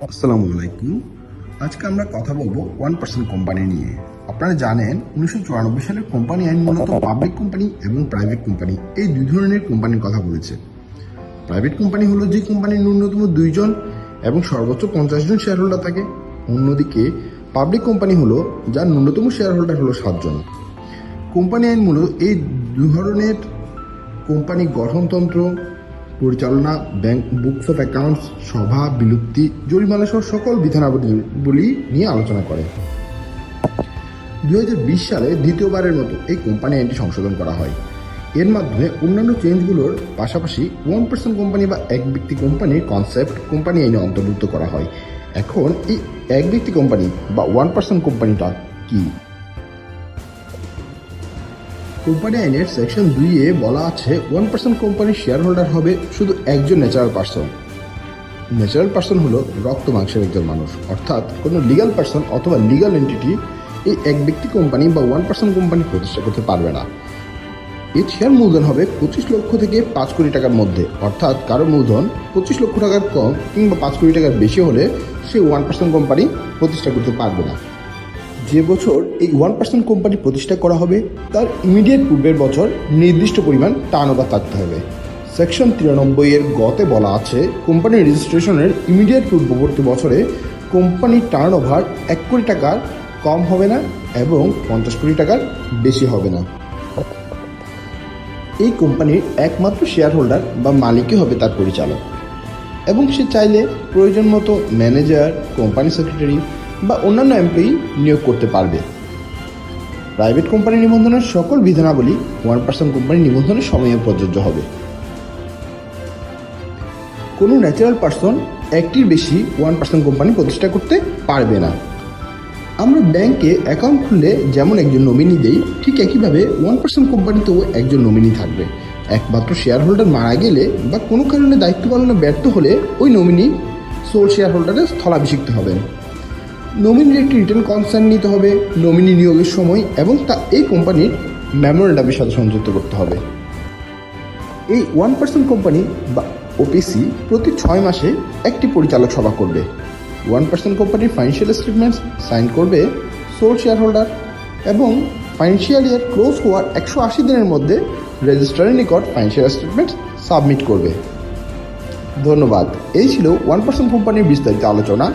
আসসালামু আলাইকুম। আজকে আমরা কথা বলবো 1% কোম্পানি নিয়ে। আপনারা জানেন 1994 সালের কোম্পানি আইন মূলত পাবলিক কোম্পানি এবং প্রাইভেট কোম্পানি এই দুই ধরনের কোম্পানির কথা বলেছে। প্রাইভেট কোম্পানি হলো যে কোম্পানির ন্যূনতম 2 জন এবং সর্বোচ্চ 50 জন শেয়ার হোল্ডার থাকে। অন্যদিকে পাবলিক কোম্পানি হলো যার ন্যূনতম শেয়ার হোল্ডার হলো 7 জন। কোম্পানি আইন মূলত এই দুই ধরনের কোম্পানি গঠনতন্ত্র, পরিচালনা, ব্যাংক বুকস অফ অ্যাকাউন্টস, সভা, বিলুপ্তি, জরিমানা সহ সকল বিধানাবলী নিয়ে আলোচনা করে। 2020 সালে দ্বিতীয়বারের মতো এই কোম্পানি আইনটি সংশোধন করা হয়। এর মাধ্যমে অন্যান্য চেঞ্জগুলোর পাশাপাশি 1% কোম্পানি বা এক ব্যক্তি কোম্পানির কনসেপ্ট কোম্পানি আইনে অন্তর্ভুক্ত করা হয়। এখন এই এক ব্যক্তি কোম্পানি বা 1% কোম্পানিটা কি? কোম্পানি আইনের সেকশন 2-এ বলা আছে 1% কোম্পানির শেয়ার হোল্ডার হবে শুধু একজন ন্যাচারাল পার্সন। ন্যাচারাল পার্সন হলো রক্ত মাংসের একজন মানুষ, অর্থাৎ কোনো লিগাল পার্সন অথবা লিগাল এন্টিটি এই এক ব্যক্তি কোম্পানি বা 1% কোম্পানি প্রতিষ্ঠা করতে পারবে না। এর শেয়ার মূলধন হবে 25 লক্ষ থেকে 5 কোটি টাকার মধ্যে, অর্থাৎ কারো মূলধন 25 লক্ষ টাকার কম কিংবা 5 কোটি টাকার বেশি হলে সে 1% কোম্পানি প্রতিষ্ঠা করতে পারবে না। যে বছর এই 1% কোম্পানি প্রতিষ্ঠা করা হবে তার ইমিডিয়েট পূর্বের বছর নির্দিষ্ট পরিমাণ টার্নওভার থাকতে হবে। সেকশন 93-এর গতে বলা আছে কোম্পানির রেজিস্ট্রেশনের ইমিডিয়েট পূর্ববর্তী বছরে কোম্পানির টার্নওভার 1 কোটি টাকার কম হবে না এবং 50 কোটি টাকার বেশি হবে না। এই কোম্পানির একমাত্র শেয়ার হোল্ডার বা মালিকই হবে তার পরিচালক, এবং সে চাইলে প্রয়োজন মতো ম্যানেজার, কোম্পানি সেক্রেটারি বা অন্যান্য এমপ্লয়ি নিয়োগ করতে পারবে। প্রাইভেট কোম্পানি নিবন্ধনের সকল বিধানাবলী 1% কোম্পানি নিবন্ধনের সময়ে প্রযোজ্য হবে। কোনো ন্যাচারাল পার্সন একটির বেশি 1% কোম্পানি প্রতিষ্ঠা করতে পারবে না। আমরা ব্যাংকে অ্যাকাউন্ট খুললে যেমন একজন নমিনি দেই, ঠিক একইভাবে 1% কোম্পানিতেও একজন নমিনি থাকবে। একমাত্র শেয়ার হোল্ডার মারা গেলে বা কোনো কারণে দায়িত্ব পালনে ব্যর্থ হলে ওই নমিনি সোল শেয়ার হোল্ডারে স্থলাভিষিক্ত হবেন। নমিনির একটি রিটার্ন কনসার্ন নিতে হবে নমিনি নিয়োগের সময়, এবং তা এই কোম্পানির মেমোরেন্ডামের সাথে সংযুক্ত করতে হবে। এই 1% কোম্পানি বা ওপিসি প্রতি 6 মাসে একটি পরিচালক সভা করবে। 1% কোম্পানির ফাইন্যান্সিয়াল স্টেটমেন্টস সাইন করবে সোল শেয়ার হোল্ডার, এবং ফাইন্যান্সিয়াল ইয়ার ক্লোজ হওয়ার 180 দিনের মধ্যে রেজিস্ট্রারের নিকট ফাইন্যান্সিয়াল স্টেটমেন্টস সাবমিট করবে। ধন্যবাদ। এই ছিল 1% কোম্পানির বিস্তারিত আলোচনা।